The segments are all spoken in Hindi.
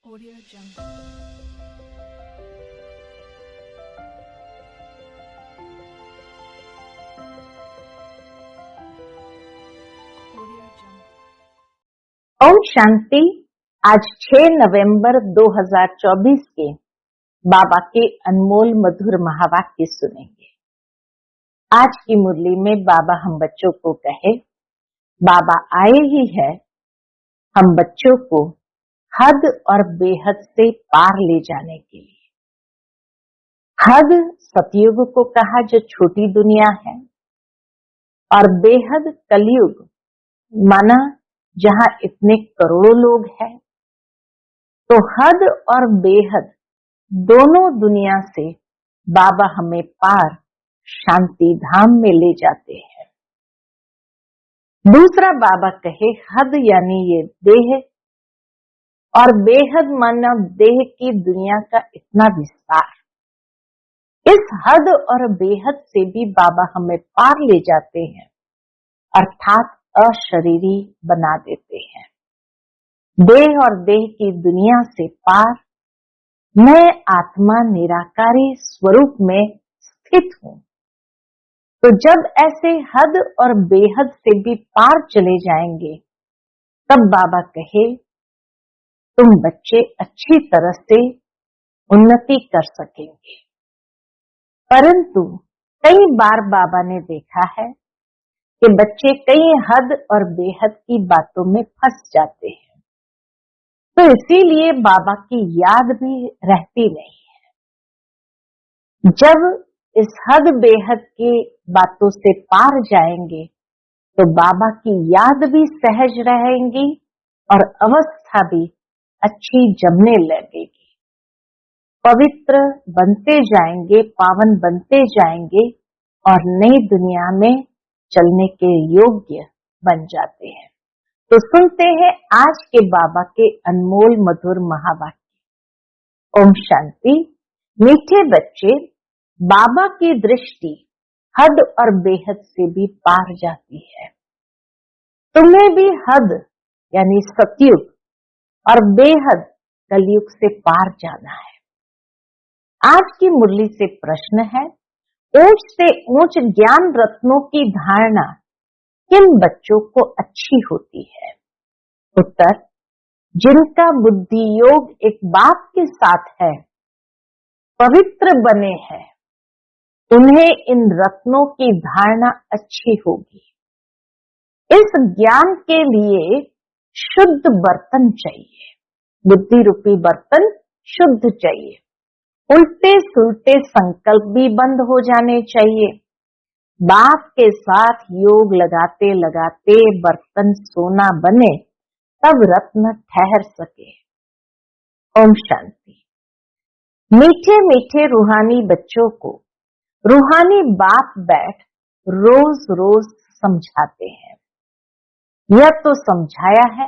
Audio Jungle. Audio Jungle. Om Shanti. आज 6 नवंबर 2024 के बाबा के अनमोल मधुर महावाक्य सुनेंगे। आज की मुरली में बाबा हम बच्चों को कहे, बाबा आए ही है हम बच्चों को हद और बेहद से पार ले जाने के लिए। हद सतयुग को कहा जो छोटी दुनिया है, और बेहद कलयुग माना जहां इतने करोड़ों लोग हैं। तो हद और बेहद दोनों दुनिया से बाबा हमें पार शांति धाम में ले जाते हैं। दूसरा बाबा कहे हद यानी ये देह, और बेहद माना देह की दुनिया का इतना विस्तार। इस हद और बेहद से भी बाबा हमें पार ले जाते हैं, अर्थात अशरीरी बना देते हैं। देह और देह की दुनिया से पार मैं आत्मा निराकारी स्वरूप में स्थित हूं। तो जब ऐसे हद और बेहद से भी पार चले जाएंगे, तब बाबा कहे तुम बच्चे अच्छी तरह से उन्नति कर सकेंगे। परंतु कई बार बाबा ने देखा है कि बच्चे कई हद और बेहद की बातों में फंस जाते हैं, तो इसीलिए बाबा की याद भी रहती नहीं है। जब इस हद बेहद की बातों से पार जाएंगे, तो बाबा की याद भी सहज रहेंगी और अवस्था भी अच्छी जमने लगेगी। पवित्र बनते जाएंगे, पावन बनते जाएंगे और नई दुनिया में चलने के योग्य बन जाते हैं। तो सुनते हैं आज के बाबा के अनमोल मधुर महावाक्य। ओम शांति। मीठे बच्चे, बाबा की दृष्टि हद और बेहद से भी पार जाती है। तुम्हें भी हद यानी सतयुग और बेहद कलयुग से पार जाना है। आज की मुरली से प्रश्न है, ऊंच से ऊंच ज्ञान रत्नों की धारणा किन बच्चों को अच्छी होती है? उत्तर, जिनका बुद्धि योग एक बाप के साथ है, पवित्र बने हैं, उन्हें इन रत्नों की धारणा अच्छी होगी। इस ज्ञान के लिए शुद्ध बर्तन चाहिए। बुद्धि रूपी बर्तन शुद्ध चाहिए। उल्टे सुलटे संकल्प भी बंद हो जाने चाहिए। बाप के साथ योग लगाते लगाते बर्तन सोना बने, तब रत्न ठहर सके। ओम शांति। मीठे मीठे रूहानी बच्चों को रूहानी बाप बैठ रोज रोज समझाते हैं। यह तो समझाया है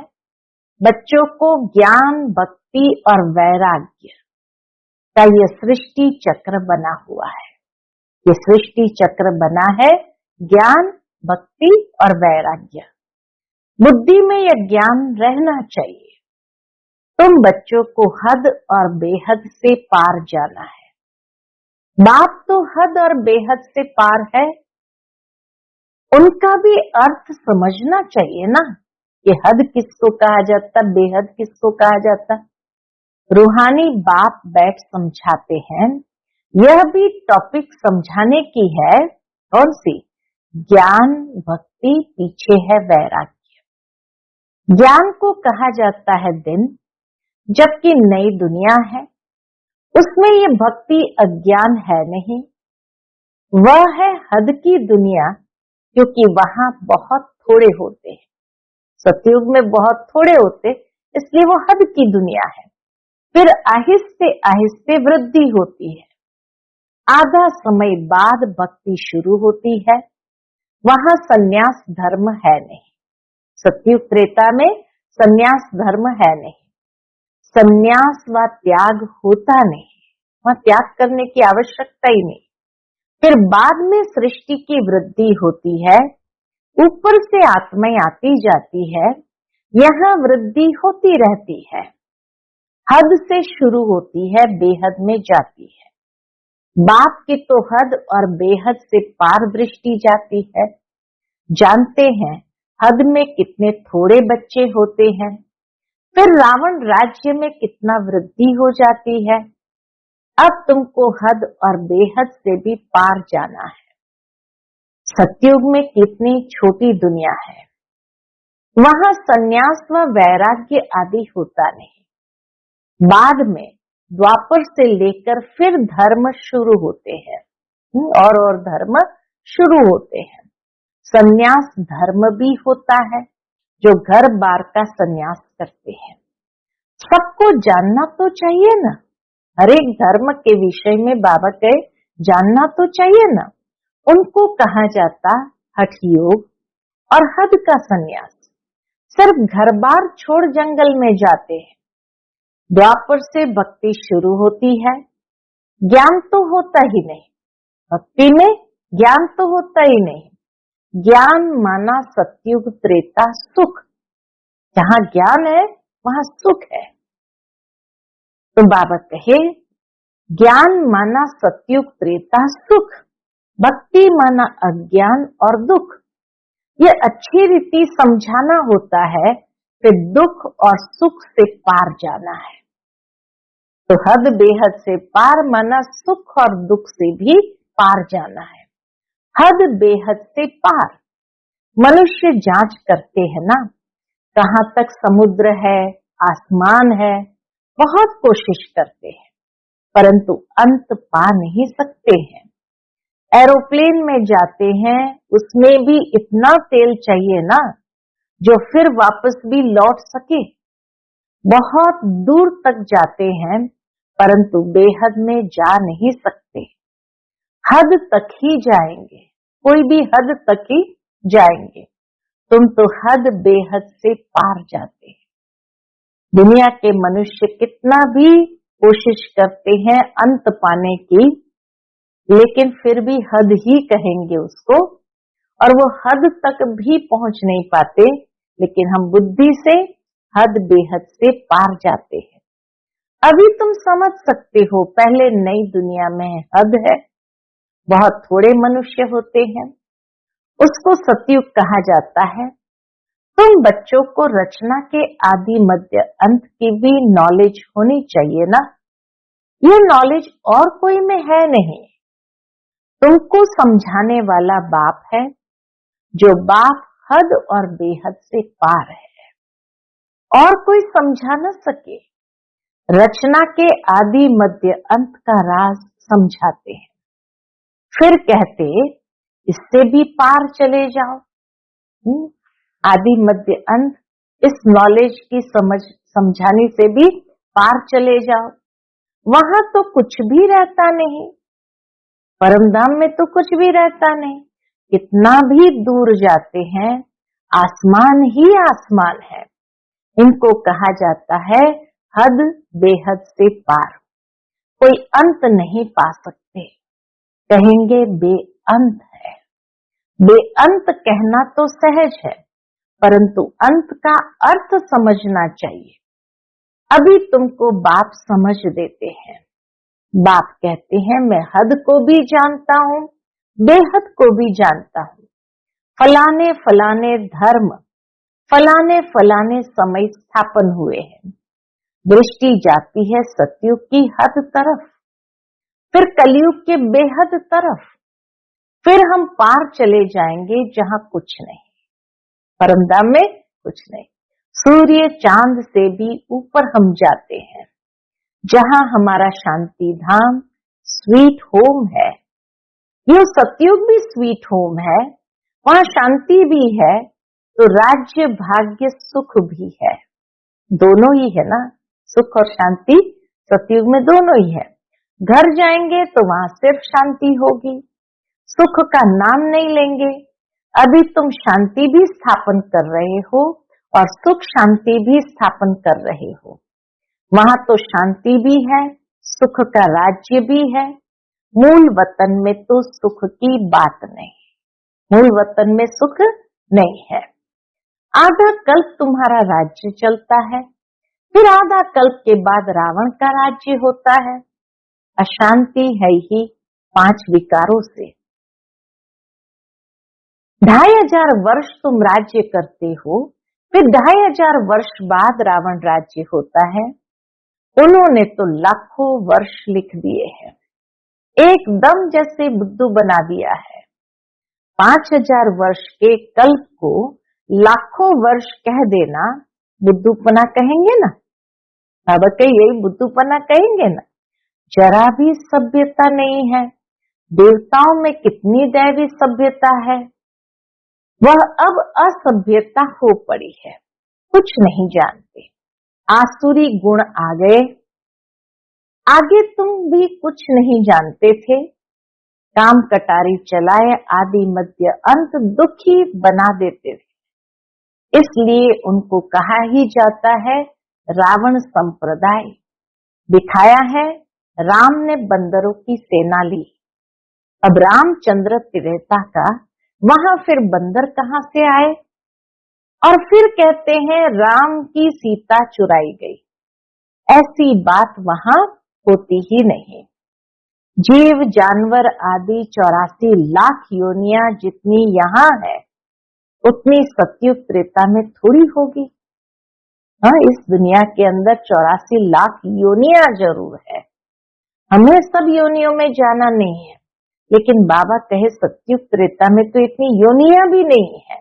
बच्चों को ज्ञान, भक्ति और वैराग्य का यह सृष्टि चक्र बना हुआ है। ये सृष्टि चक्र बना है ज्ञान, भक्ति और वैराग्य। बुद्धि में यह ज्ञान रहना चाहिए। तुम बच्चों को हद और बेहद से पार जाना है। बाप तो हद और बेहद से पार है, उनका भी अर्थ समझना चाहिए ना कि हद किसको कहा जाता, बेहद किसको कहा जाता। रूहानी बाप बैठ समझाते हैं। यह भी टॉपिक समझाने की है, कौन सी? ज्ञान, भक्ति, पीछे है वैराग्य। ज्ञान को कहा जाता है दिन, जबकि नई दुनिया है, उसमें ये भक्ति अज्ञान है नहीं। वह है हद की दुनिया, क्योंकि वहां बहुत थोड़े होते हैं। सतयुग में बहुत थोड़े होते, इसलिए वो हद की दुनिया है। फिर आहिस्ते आहिस्ते वृद्धि होती है। आधा समय बाद भक्ति शुरू होती है। वहां संन्यास धर्म है नहीं। सतयुग त्रेता में संन्यास धर्म है नहीं। संन्यास व त्याग होता नहीं, वहां त्याग करने की आवश्यकता ही नहीं। फिर बाद में सृष्टि की वृद्धि होती है, ऊपर से आत्माएं आती जाती है, यहाँ वृद्धि होती रहती है। हद से शुरू होती है, बेहद में जाती है। बाप की तो हद और बेहद से पार दृष्टि जाती है। जानते हैं हद में कितने थोड़े बच्चे होते हैं, फिर रावण राज्य में कितना वृद्धि हो जाती है। अब तुमको हद और बेहद से भी पार जाना है। सतयुग में कितनी छोटी दुनिया है, वहां संन्यास व वैराग्य आदि होता नहीं। बाद में द्वापर से लेकर फिर धर्म शुरू होते हैं, और धर्म शुरू होते हैं। संन्यास धर्म भी होता है, जो घर बार का संन्यास करते हैं। सबको जानना तो चाहिए ना, हर एक धर्म के विषय में बाबा कहे जानना तो चाहिए ना। उनको कहा जाता हठ योग और हद का संन्यास। सिर्फ घर बार छोड़ जंगल में जाते हैं। द्वापर से भक्ति शुरू होती है, ज्ञान तो होता ही नहीं। भक्ति में ज्ञान तो होता ही नहीं। ज्ञान माना सतयुग त्रेता सुख। जहां ज्ञान है वहां सुख है। तो बाबा कहे ज्ञान माना सतयुग त्रेता सुख, भक्ति माना अज्ञान और दुख। ये अच्छी रीति समझाना होता है, फिर दुख और सुख से पार जाना है। तो हद बेहद से पार माना सुख और दुख से भी पार जाना है। हद बेहद से पार। मनुष्य जांच करते हैं ना, कहां तक समुद्र है, आसमान है, बहुत कोशिश करते हैं, परंतु अंत पा नहीं सकते हैं। एरोप्लेन में जाते हैं, उसमें भी इतना तेल चाहिए ना, जो फिर वापस भी लौट सके। बहुत दूर तक जाते हैं, परंतु बेहद में जा नहीं सकते। हद तक ही जाएंगे, कोई भी हद तक ही जाएंगे। तुम तो हद बेहद से पार जाते हैं। दुनिया के मनुष्य कितना भी कोशिश करते हैं अंत पाने की, लेकिन फिर भी हद ही कहेंगे उसको, और वो हद तक भी पहुंच नहीं पाते। लेकिन हम बुद्धि से हद बेहद से पार जाते हैं। अभी तुम समझ सकते हो, पहले नई दुनिया में हद है, बहुत थोड़े मनुष्य होते हैं, उसको सतयुग कहा जाता है। तुम बच्चों को रचना के आदि मध्य अंत की भी नॉलेज होनी चाहिए ना। ये नॉलेज और कोई में है नहीं। तुमको समझाने वाला बाप है, जो बाप हद और बेहद से पार है, और कोई समझा न सके। रचना के आदि मध्य अंत का राज समझाते हैं, फिर कहते इससे भी पार चले जाओ। आदि मध्य अंत इस नॉलेज की समझाने से भी पार चले जाओ। वहां तो कुछ भी रहता नहीं, परमधाम में तो कुछ भी रहता नहीं। कितना भी दूर जाते हैं, आसमान ही आसमान है। इनको कहा जाता है हद बेहद से पार। कोई अंत नहीं पा सकते, कहेंगे बेअंत है। बेअंत कहना तो सहज है, परंतु अंत का अर्थ समझना चाहिए। अभी तुमको बाप समझ देते हैं। बाप कहते हैं मैं हद को भी जानता हूं, बेहद को भी जानता हूं। फलाने फलाने धर्म, फलाने फलाने समय स्थापन हुए हैं। दृष्टि जाती है सतयुग की हद तरफ, फिर कलयुग के बेहद तरफ, फिर हम पार चले जाएंगे जहां कुछ नहीं, परमधाम में कुछ नहीं। सूर्य चांद से भी ऊपर हम जाते हैं, जहां हमारा शांति धाम स्वीट होम है। ये सतयुग भी स्वीट होम है, वहां शांति भी है, तो राज्य भाग्य सुख भी है। दोनों ही है ना, सुख और शांति सतयुग में दोनों ही है। घर जाएंगे तो वहां सिर्फ शांति होगी, सुख का नाम नहीं लेंगे। अभी तुम शांति भी स्थापन कर रहे हो और सुख शांति भी स्थापन कर रहे हो। वहां तो शांति भी है, सुख का राज्य भी है। मूल वतन में तो सुख की बात नहीं, मूल वतन में सुख नहीं है। आधा कल्प तुम्हारा राज्य चलता है, फिर आधा कल्प के बाद रावण का राज्य होता है। अशांति है ही 5 विकारों से। 2500 वर्ष तुम राज्य करते हो, फिर 2500 वर्ष बाद रावण राज्य होता है। उन्होंने तो लाखों वर्ष लिख दिए हैं, एकदम जैसे बुद्धू बना दिया है। 5000 वर्ष के कल्प को लाखों वर्ष कह देना बुद्धूपना कहेंगे ना? बाबा के यही बुद्धूपना कहेंगे ना? जरा भी सभ्यता नहीं है। देवताओं में कितनी दैवी सभ्यता है, वह अब असभ्यता हो पड़ी है। कुछ नहीं जानते, आसुरी गुण आ गए। आगे तुम भी कुछ नहीं जानते थे। काम कटारी चलाए आदि मध्य अंत दुखी बना देते थे। इसलिए उनको कहा ही जाता है रावण संप्रदाय। दिखाया है राम ने बंदरों की सेना ली। अब रामचंद्र त्रेता का, वहां फिर बंदर कहां से आए? और फिर कहते हैं राम की सीता चुराई गई। ऐसी बात वहां होती ही नहीं। जीव जानवर आदि 84 लाख योनियां जितनी यहाँ है, उतनी सतयुग त्रेता में थोड़ी होगी। हाँ, इस दुनिया के अंदर 84 लाख योनियां जरूर है। हमें सब योनियों में जाना नहीं है, लेकिन बाबा कहे सतयुग त्रेता में तो इतनी योनियां भी नहीं है।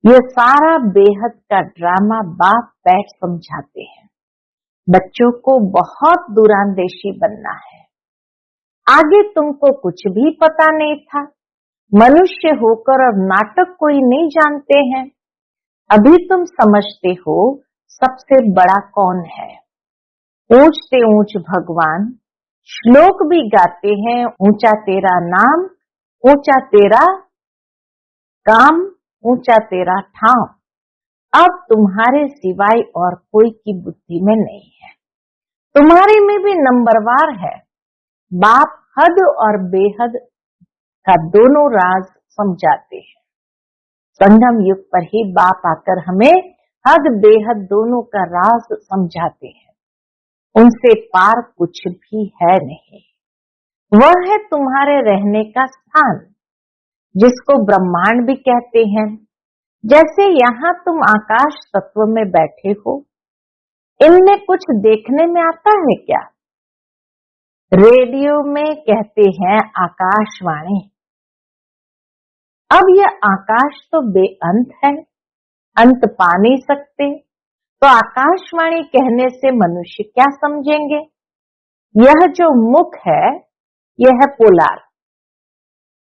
ये सारा बेहद का ड्रामा बाप बैठ समझाते हैं। बच्चों को बहुत दूरांदेशी बनना है। आगे तुमको कुछ भी पता नहीं था। मनुष्य होकर और नाटक कोई नहीं जानते हैं। अभी तुम समझते हो सबसे बड़ा कौन है। ऊंच से ऊंच भगवान श्लोक भी गाते हैं, ऊंचा तेरा नाम, ऊंचा तेरा काम, ऊंचा तेरा ठाम। अब तुम्हारे सिवाय और कोई की बुद्धि में नहीं है। तुम्हारे में भी नंबरवार है। बाप हद और बेहद का दोनों राज समझाते हैं। संगम युग पर ही बाप आकर हमें हद बेहद दोनों का राज समझाते हैं। उनसे पार कुछ भी है नहीं। वह है तुम्हारे रहने का स्थान, जिसको ब्रह्मांड भी कहते हैं। जैसे यहाँ तुम आकाश तत्व में बैठे हो, इनमें कुछ देखने में आता है क्या? रेडियो में कहते हैं आकाशवाणी। अब यह आकाश तो बेअंत है, अंत पा नहीं सकते, तो आकाशवाणी कहने से मनुष्य क्या समझेंगे? यह जो मुख है, यह है पोलार।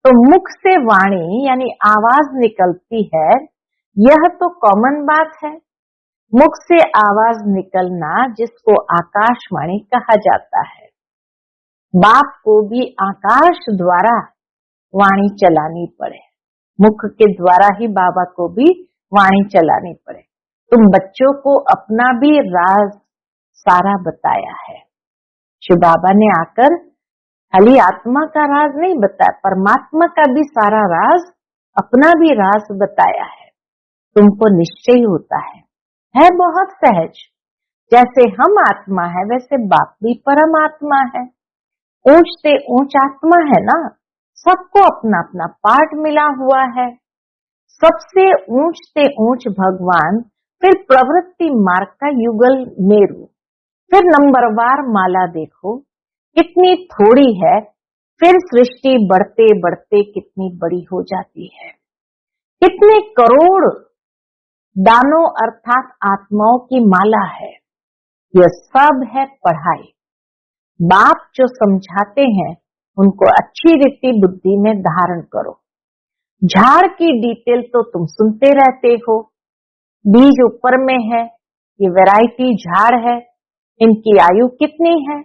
तो मुख से वाणी यानी आवाज निकलती है, यह तो कॉमन बात है। मुख से आवाज निकलना, जिसको आकाशवाणी कहा जाता है। बाप को भी आकाश द्वारा वाणी चलानी पड़े, मुख के द्वारा ही बाबा को भी वाणी चलानी पड़े। तुम बच्चों को अपना भी राज सारा बताया है। शिव बाबा ने आकर खाली आत्मा का राज नहीं बताया, परमात्मा का भी सारा राज, अपना भी राज बताया है। तुमको निश्चय होता है बहुत सहज। जैसे हम आत्मा है, वैसे बाप भी परमात्मा है। ऊंच से ऊंच आत्मा है ना, सबको अपना अपना पार्ट मिला हुआ है। सबसे ऊंच से ऊंच भगवान, फिर प्रवृत्ति मार्ग का युगल मेरु, फिर नंबरवार माला देखो कितनी थोड़ी है, फिर सृष्टि बढ़ते बढ़ते कितनी बड़ी हो जाती है। कितने करोड़ दानों अर्थात आत्माओं की माला है। यह सब है पढ़ाई। बाप जो समझाते हैं, उनको अच्छी रीति बुद्धि में धारण करो। झाड़ की डिटेल तो तुम सुनते रहते हो। बीज ऊपर में है, ये वैरायटी झाड़ है, इनकी आयु कितनी है?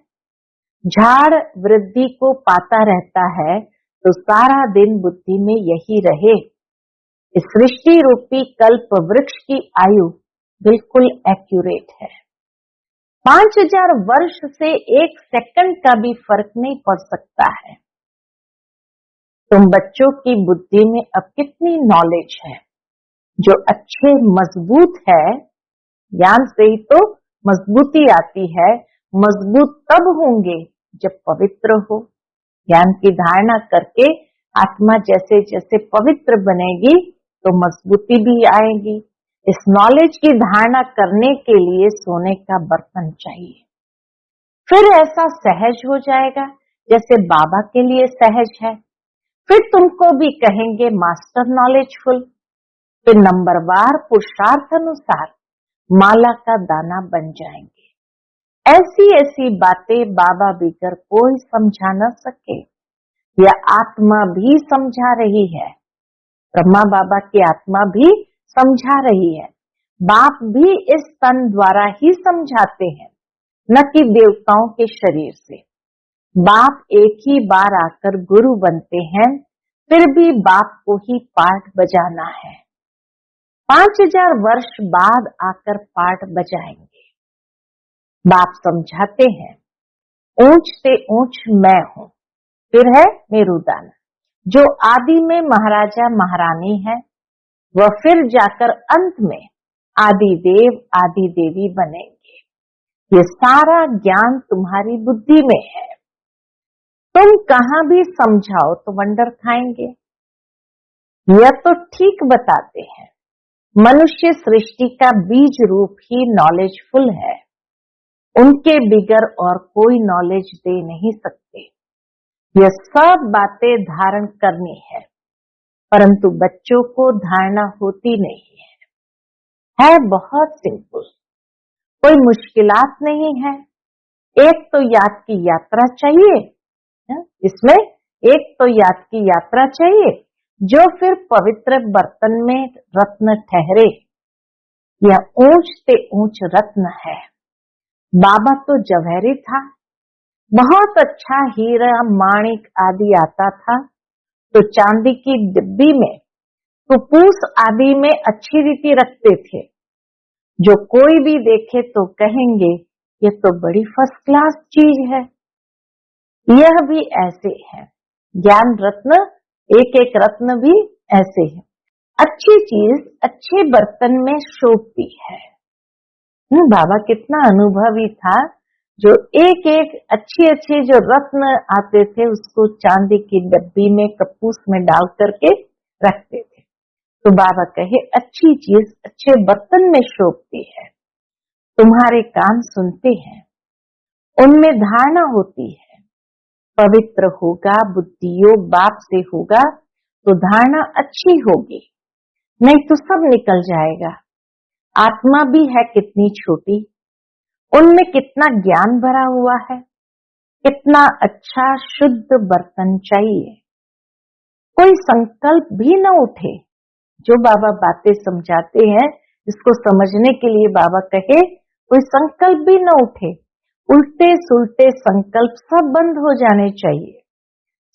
झाड़ वृद्धि को पाता रहता है, तो सारा दिन बुद्धि में यही रहे। इस सृष्टि रूपी कल्प वृक्ष की आयु बिल्कुल एक्यूरेट है। 5000 वर्ष से 1 सेकंड का भी फर्क नहीं पड़ सकता है। तुम बच्चों की बुद्धि में अब कितनी नॉलेज है, जो अच्छे मजबूत है, ज्ञान से ही तो मजबूती आती है, मजबूत तब होंगे जब पवित्र हो। ज्ञान की धारणा करके आत्मा जैसे जैसे पवित्र बनेगी तो मजबूती भी आएगी। इस नॉलेज की धारणा करने के लिए सोने का बर्तन चाहिए। फिर ऐसा सहज हो जाएगा जैसे बाबा के लिए सहज है। फिर तुमको भी कहेंगे मास्टर नॉलेजफुल। फिर नंबरवार पुरुषार्थ अनुसार माला का दाना बन जाएंगे। ऐसी ऐसी बातें बाबा बिगर कोई समझा न सके। यह आत्मा भी समझा रही है, ब्रह्मा बाबा की आत्मा भी समझा रही है। बाप भी इस तन द्वारा ही समझाते हैं, न कि देवताओं के शरीर से। बाप एक ही बार आकर गुरु बनते हैं, फिर भी बाप को ही पाठ बजाना है। 5000 वर्ष बाद आकर पाठ बजाएंगे। बाप समझाते हैं, ऊंच से ऊंच मैं हूं। फिर है मेरुदान, जो आदि में महाराजा महारानी है, वह फिर जाकर अंत में आदि देव आदि देवी बनेंगे। ये सारा ज्ञान तुम्हारी बुद्धि में है। तुम कहां भी समझाओ तो वंडर खाएंगे। यह तो ठीक बताते हैं, मनुष्य सृष्टि का बीज रूप ही नॉलेजफुल है। उनके बिगर और कोई नॉलेज दे नहीं सकते। यह सब बातें धारण करनी है, परंतु बच्चों को धारणा होती नहीं है बहुत सिंपल, कोई मुश्किलात नहीं है। एक तो याद की यात्रा चाहिए, इसमें एक तो याद की यात्रा चाहिए, जो फिर पवित्र बर्तन में रत्न ठहरे। यह ऊंच से ऊंच रत्न है। बाबा तो जौहरी था, बहुत अच्छा हीरा माणिक आदि आता था तो चांदी की डिब्बी में टुपूस आदि में अच्छी रीति रखते थे। जो कोई भी देखे तो कहेंगे ये तो बड़ी फर्स्ट क्लास चीज है। यह भी ऐसे है, ज्ञान रत्न एक एक रत्न भी ऐसे है। अच्छी चीज अच्छे बर्तन में शोभती है। बाबा कितना अनुभवी था, जो एक एक अच्छे अच्छे जो रत्न आते थे उसको चांदी की डब्बी में कपूस में डाल करके रखते थे। तो बाबा कहे अच्छी चीज अच्छे बर्तन में शोभती है। तुम्हारे कान सुनते हैं, उनमें धारणा होती है। पवित्र होगा, बुद्धि योग बाप से होगा तो धारणा अच्छी होगी, नहीं तो सब निकल जाएगा। आत्मा भी है कितनी छोटी, उनमें कितना ज्ञान भरा हुआ है। कितना अच्छा शुद्ध बर्तन चाहिए। कोई संकल्प भी न उठे। जो बाबा बातें समझाते हैं, इसको समझने के लिए बाबा कहे कोई संकल्प भी न उठे। उल्टे सुलटे संकल्प सब बंद हो जाने चाहिए।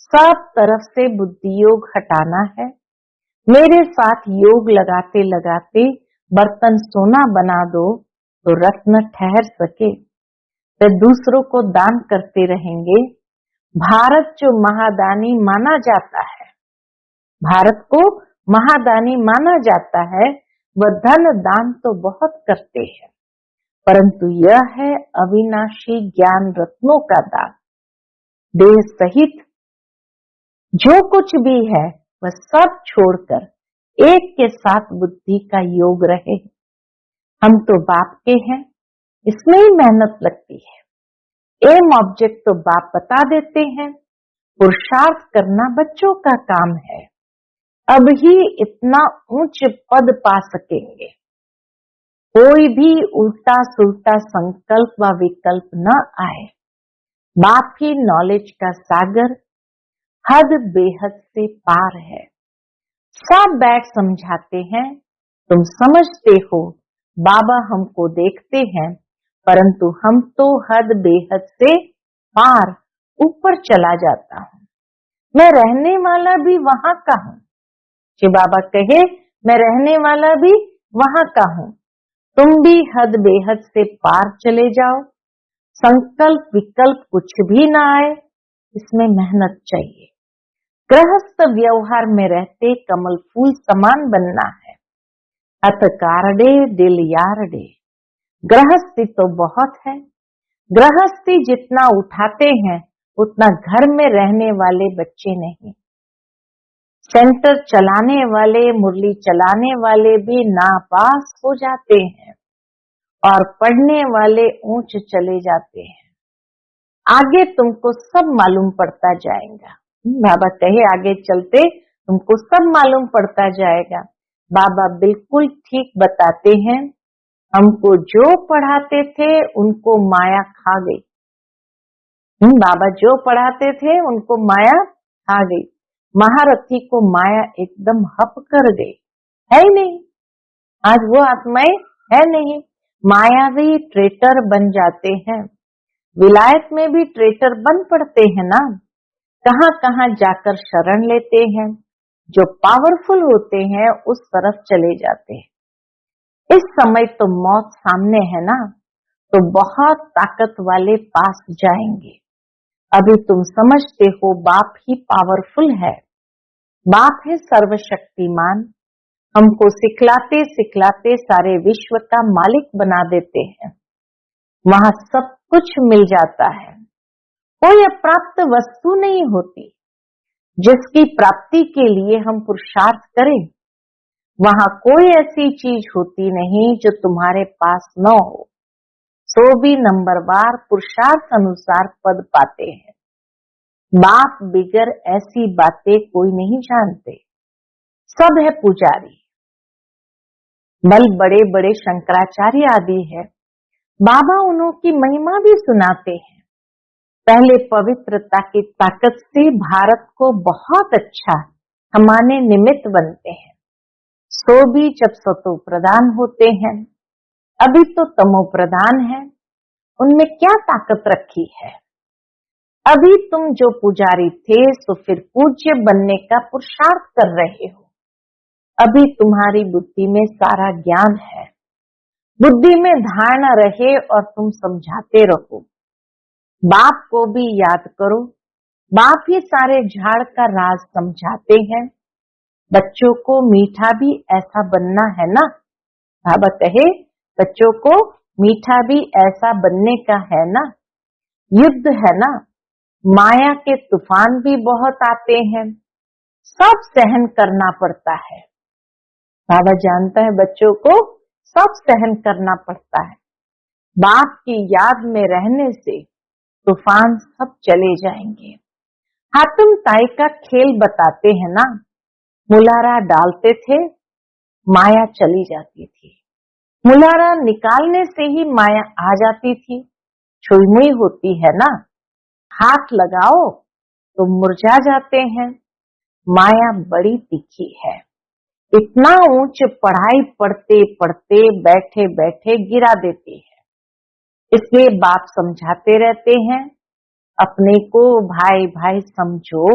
सब तरफ से बुद्धि योग हटाना है। मेरे साथ योग लगाते लगाते बर्तन सोना बना दो तो रत्न ठहर सके। तो दूसरों को दान करते रहेंगे। भारत जो महादानी माना जाता है, भारत को महादानी माना जाता है, वह धन दान तो बहुत करते हैं, परंतु यह है अविनाशी ज्ञान रत्नों का दान। देह सहित जो कुछ भी है वह सब छोड़कर एक के साथ बुद्धि का योग रहे। हम तो बाप के हैं, इसमें ही मेहनत लगती है। एम ऑब्जेक्ट तो बाप बता देते हैं, पुरुषार्थ करना बच्चों का काम है। अब ही इतना उच्च पद पा सकेंगे। कोई भी उल्टा सुल्टा संकल्प व विकल्प न आए। बाप ही नॉलेज का सागर हद बेहद से पार है। सब बैठ समझाते हैं, तुम समझते हो। बाबा हमको देखते हैं, परंतु हम तो हद बेहद से पार ऊपर चला जाता हूं। मैं रहने वाला भी वहां का हूं। जो बाबा कहे मैं रहने वाला भी वहां का हूं। तुम भी हद बेहद से पार चले जाओ। संकल्प विकल्प कुछ भी ना आए, इसमें मेहनत चाहिए। गृहस्थ व्यवहार में रहते कमल फूल समान बनना है। अत कारडे दिल यारडे। गृहस्थी तो बहुत है, गृहस्थी जितना उठाते हैं उतना घर में रहने वाले बच्चे नहीं। सेंटर चलाने वाले, मुरली चलाने वाले भी नापास हो जाते हैं और पढ़ने वाले ऊंच चले जाते हैं। आगे तुमको सब मालूम पड़ता जाएगा। बाबा कहे आगे चलते तुमको सब मालूम पड़ता जाएगा। बाबा बिल्कुल ठीक बताते हैं। हमको जो पढ़ाते थे उनको माया खा गई। बाबा जो पढ़ाते थे उनको माया खा गई। महारथी को माया एकदम हप कर गई, है ही नहीं। आज वो आत्माएं है नहीं, मायावी ट्रेटर बन जाते हैं। विलायत में भी ट्रेटर बन पड़ते हैं ना, कहां कहां जाकर शरण लेते हैं। जो पावरफुल होते हैं उस तरफ चले जाते हैं। इस समय तो मौत सामने है ना, तो बहुत ताकत वाले पास जाएंगे। अभी तुम समझते हो बाप ही पावरफुल है, बाप है सर्वशक्तिमान। हमको सिखलाते सिखलाते सारे विश्व का मालिक बना देते हैं। वहां सब कुछ मिल जाता है, कोई अप्राप्त वस्तु नहीं होती जिसकी प्राप्ति के लिए हम पुरुषार्थ करें। वहां कोई ऐसी चीज होती नहीं जो तुम्हारे पास न हो। सो भी नंबरवार पुरुषार्थ अनुसार पद पाते हैं। बाप बिगर ऐसी बातें कोई नहीं जानते, सब है पुजारी। बल बड़े बड़े शंकराचार्य आदि है, बाबा उन्हों की महिमा भी सुनाते हैं। पहले पवित्रता की ताकत से भारत को बहुत अच्छा हमारे निमित्त बनते हैं। सो भी जब सतो प्रधान होते हैं, अभी तो तमो प्रधान है, उनमें क्या ताकत रखी है। अभी तुम जो पुजारी थे तो फिर पूज्य बनने का पुरुषार्थ कर रहे हो। अभी तुम्हारी बुद्धि में सारा ज्ञान है, बुद्धि में धारणा रहे और तुम समझाते रहो। बाप को भी याद करो, बाप ही सारे झाड़ का राज समझाते हैं। बच्चों को मीठा भी ऐसा बनना है ना, बाबा कहे बच्चों को मीठा भी ऐसा बनने का है ना। युद्ध है ना, माया के तूफान भी बहुत आते हैं, सब सहन करना पड़ता है। बाबा जानता है बच्चों को सब सहन करना पड़ता है। बाप की याद में रहने से तूफान सब चले जाएंगे। हातिम ताई का खेल बताते हैं ना, मुलारा डालते थे, माया चली जाती थी। मुलारा निकालने से ही माया आ जाती थी। छुई होती है ना, हाथ लगाओ तो मुरझा जाते हैं। माया बड़ी तीखी है, इतना ऊंच पढ़ाई पढ़ते पढ़ते बैठे बैठे गिरा देती है। इसलिए बाप समझाते रहते हैं, अपने को भाई भाई समझो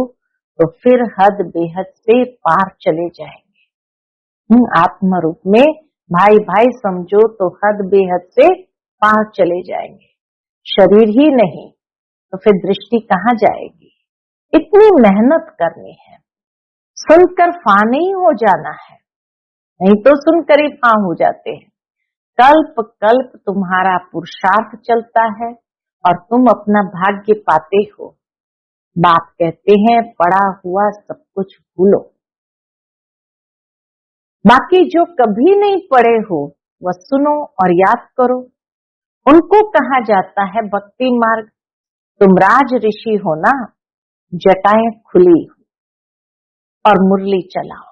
तो फिर हद बेहद से पार चले जाएंगे। आत्म रूप में भाई भाई समझो तो हद बेहद से पार चले जाएंगे। शरीर ही नहीं तो फिर दृष्टि कहाँ जाएगी। इतनी मेहनत करनी है, सुनकर फा नहीं हो जाना है, नहीं तो सुनकर ही फा हो जाते हैं। कल्प कल्प तुम्हारा पुरुषार्थ चलता है और तुम अपना भाग्य पाते हो। बाप कहते हैं पढ़ा हुआ सब कुछ भूलो, बाकी जो कभी नहीं पढ़े हो वह सुनो और याद करो। उनको कहा जाता है भक्ति मार्ग। तुम राज ऋषि हो ना, जटाएं खुली और मुरली चलाओ।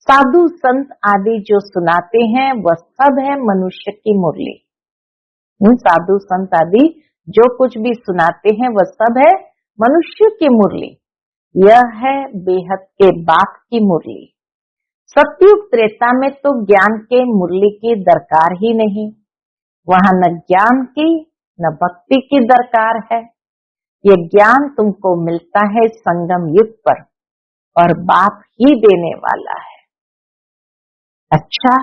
साधु संत आदि जो सुनाते हैं वह सब है मनुष्य की मुरली। साधु संत आदि जो कुछ भी सुनाते हैं वह सब है मनुष्य की मुरली। यह है बेहद के बाप की मुरली। सतयुग त्रेता में तो ज्ञान के मुरली की दरकार ही नहीं, वहां न ज्ञान की न भक्ति की दरकार है। ये ज्ञान तुमको मिलता है संगम युग पर और बाप ही देने वाला है। अच्छा,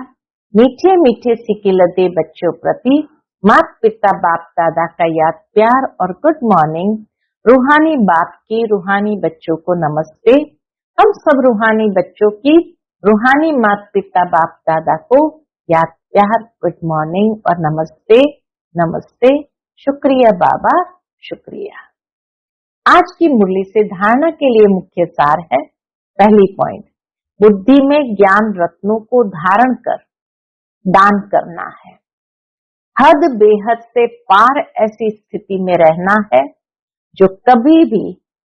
मीठे मीठे सिकिलते बच्चों प्रति माता पिता बाप दादा का याद प्यार और गुड मॉर्निंग। रूहानी बाप की रूहानी बच्चों को नमस्ते। हम सब रूहानी बच्चों की रूहानी माता पिता बाप दादा को याद प्यार, गुड मॉर्निंग और नमस्ते। नमस्ते, शुक्रिया बाबा, शुक्रिया। आज की मुरली से धारणा के लिए मुख्य सार है। पहली पॉइंट, बुद्धि में ज्ञान रत्नों को धारण कर दान करना है। हद बेहद से पार ऐसी स्थिति में रहना है जो कभी भी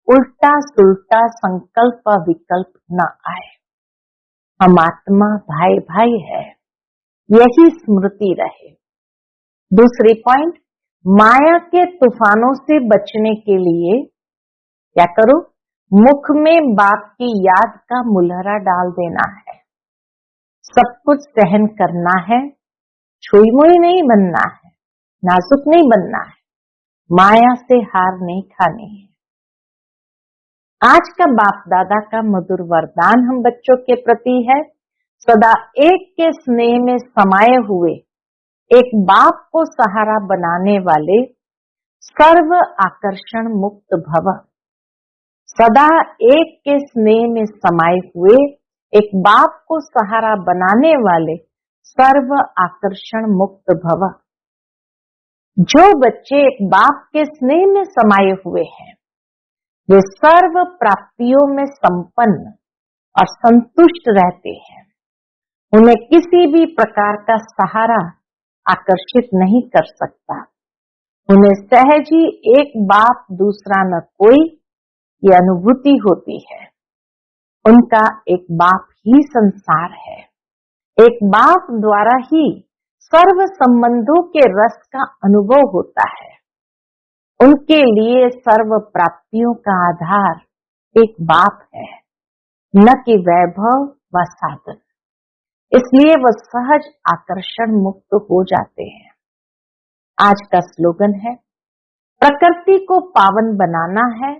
उल्टा सुल्टा संकल्प व विकल्प न आए। हम आत्मा भाई भाई है, यही स्मृति रहे। दूसरी पॉइंट, माया के तूफानों से बचने के लिए क्या करो? मुख में बाप की याद का मुलहरा डाल देना है। सब कुछ सहन करना है, छुई मुई नहीं बनना है, नाजुक नहीं बनना है, माया से हार नहीं खानी है। आज का बाप दादा का मधुर वरदान हम बच्चों के प्रति है, सदा एक के स्नेह में समाये हुए एक बाप को सहारा बनाने वाले सर्व आकर्षण मुक्त भव। सदा एक के स्नेह में समाये हुए एक बाप को सहारा बनाने वाले सर्व आकर्षण मुक्त भव। जो बच्चे एक बाप के स्नेह में समाये हुए हैं वे सर्व प्राप्तियों में संपन्न और संतुष्ट रहते हैं। उन्हें किसी भी प्रकार का सहारा आकर्षित नहीं कर सकता। उन्हें सहज ही एक बाप दूसरा न कोई ये अनुभूति होती है। उनका एक बाप ही संसार है। एक बाप द्वारा ही सर्व संबंधों के रस का अनुभव होता है। उनके लिए सर्व प्राप्तियों का आधार एक बाप है, न कि वैभव व साधन। इसलिए वह सहज आकर्षण मुक्त हो जाते हैं। आज का स्लोगन है, प्रकृति को पावन बनाना है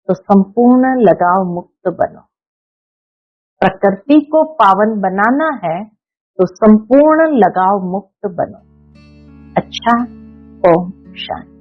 तो संपूर्ण लगाव मुक्त बनो। प्रकृति को पावन बनाना है तो संपूर्ण लगाव मुक्त बनो। अच्छा, ओम शांति।